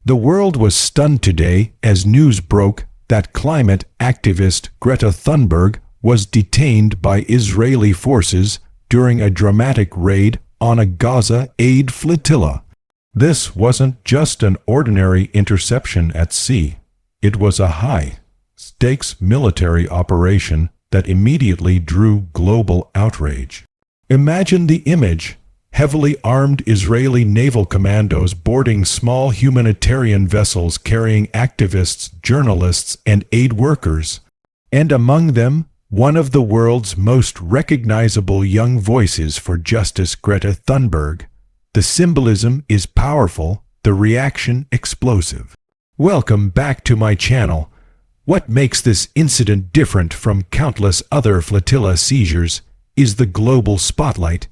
The world was stunned today as news broke that climate activist Greta Thunberg was detained by Israeli forces during a dramatic raid on a Gaza aid flotilla. This wasn't just an ordinary interception at sea. It was a high-stakes military operation that immediately drew global outrage. Imagine the image: heavily armed Israeli naval commandos boarding small humanitarian vessels carrying activists, journalists, and aid workers. And among them, one of the world's most recognizable young voices for justice, Greta Thunberg. The symbolism is powerful, the reaction explosive. Welcome back to my channel. What makes this incident different from countless other flotilla seizures is the global spotlight.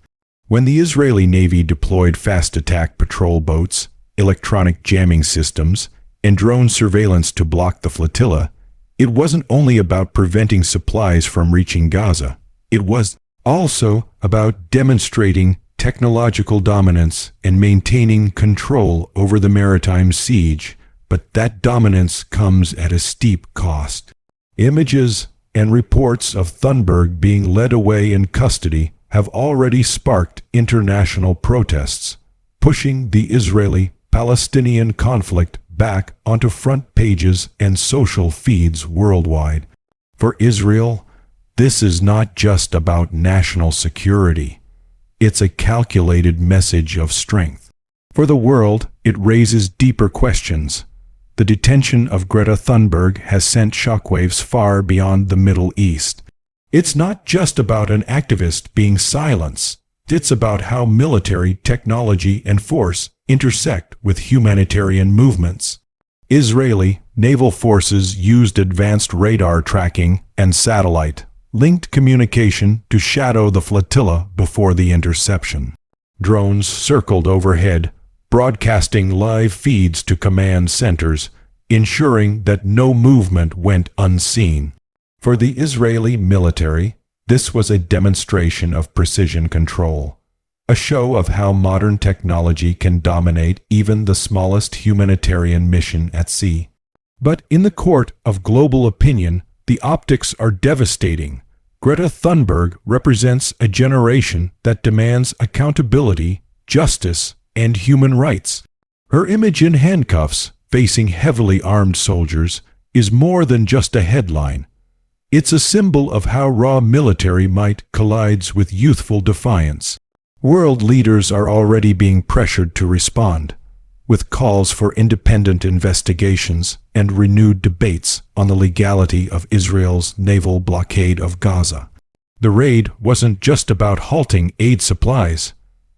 When the Israeli Navy deployed fast attack patrol boats, electronic jamming systems, and drone surveillance to block the flotilla, it wasn't only about preventing supplies from reaching Gaza. It was also about demonstrating technological dominance and maintaining control over the maritime siege. But that dominance comes at a steep cost. Images and reports of Thunberg being led away in custody have already sparked international protests, pushing the Israeli-Palestinian conflict back onto front pages and social feeds worldwide. For Israel, this is not just about national security. It's a calculated message of strength. For the world, it raises deeper questions. The detention of Greta Thunberg has sent shockwaves far beyond the Middle East. It's not just about an activist being silenced. It's about how military technology and force intersect with humanitarian movements. Israeli naval forces used advanced radar tracking and satellite-linked communication to shadow the flotilla before the interception. Drones circled overhead, broadcasting live feeds to command centers, ensuring that no movement went unseen. For the Israeli military, this was a demonstration of precision control, a show of how modern technology can dominate even the smallest humanitarian mission at sea. But in the court of global opinion, the optics are devastating. Greta Thunberg represents a generation that demands accountability, justice, and human rights. Her image in handcuffs, facing heavily armed soldiers, is more than just a headline. It's a symbol of how raw military might collides with youthful defiance. World leaders are already being pressured to respond, with calls for independent investigations and renewed debates on the legality of Israel's naval blockade of Gaza. The raid wasn't just about halting aid supplies.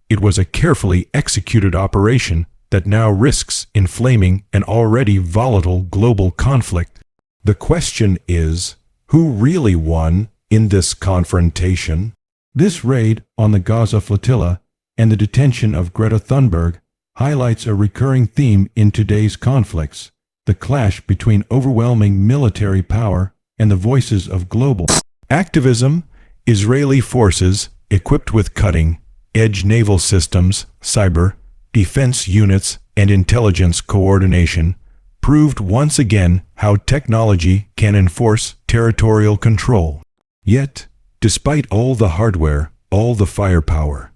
It was a carefully executed operation that now risks inflaming an already volatile global conflict. The question is, who really won in this confrontation? This raid on the Gaza flotilla and the detention of Greta Thunberg highlights a recurring theme in today's conflicts: the clash between overwhelming military power and the voices of global activism. Israeli forces, equipped with cutting-edge naval systems, cyber defense units, and intelligence coordination, proved once again how technology can enforce territorial control. Yet, despite all the hardware, all the firepower,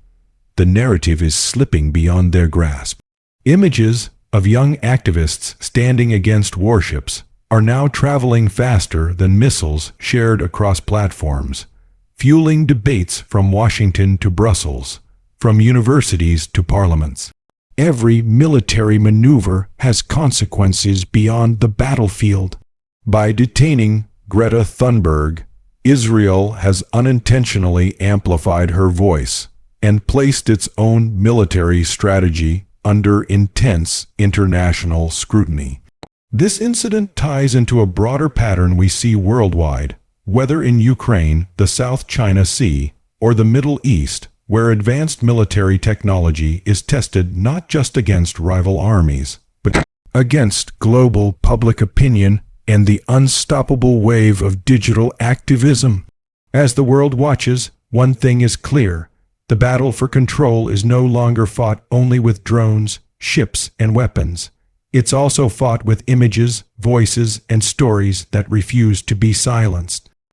the narrative is slipping beyond their grasp. Images of young activists standing against warships are now traveling faster than missiles shared across platforms, fueling debates from Washington to Brussels, from universities to parliaments. Every military maneuver has consequences beyond the battlefield. By detaining Greta Thunberg, Israel has unintentionally amplified her voice and placed its own military strategy under intense international scrutiny. This incident ties into a broader pattern we see worldwide, whether in Ukraine, the South China Sea, or the Middle East, where advanced military technology is tested not just against rival armies, but against global public opinion and the unstoppable wave of digital activism. As the world watches, one thing is clear: the battle for control is no longer fought only with drones, ships, and weapons. It's also fought with images, voices, and stories that refuse to be silenced.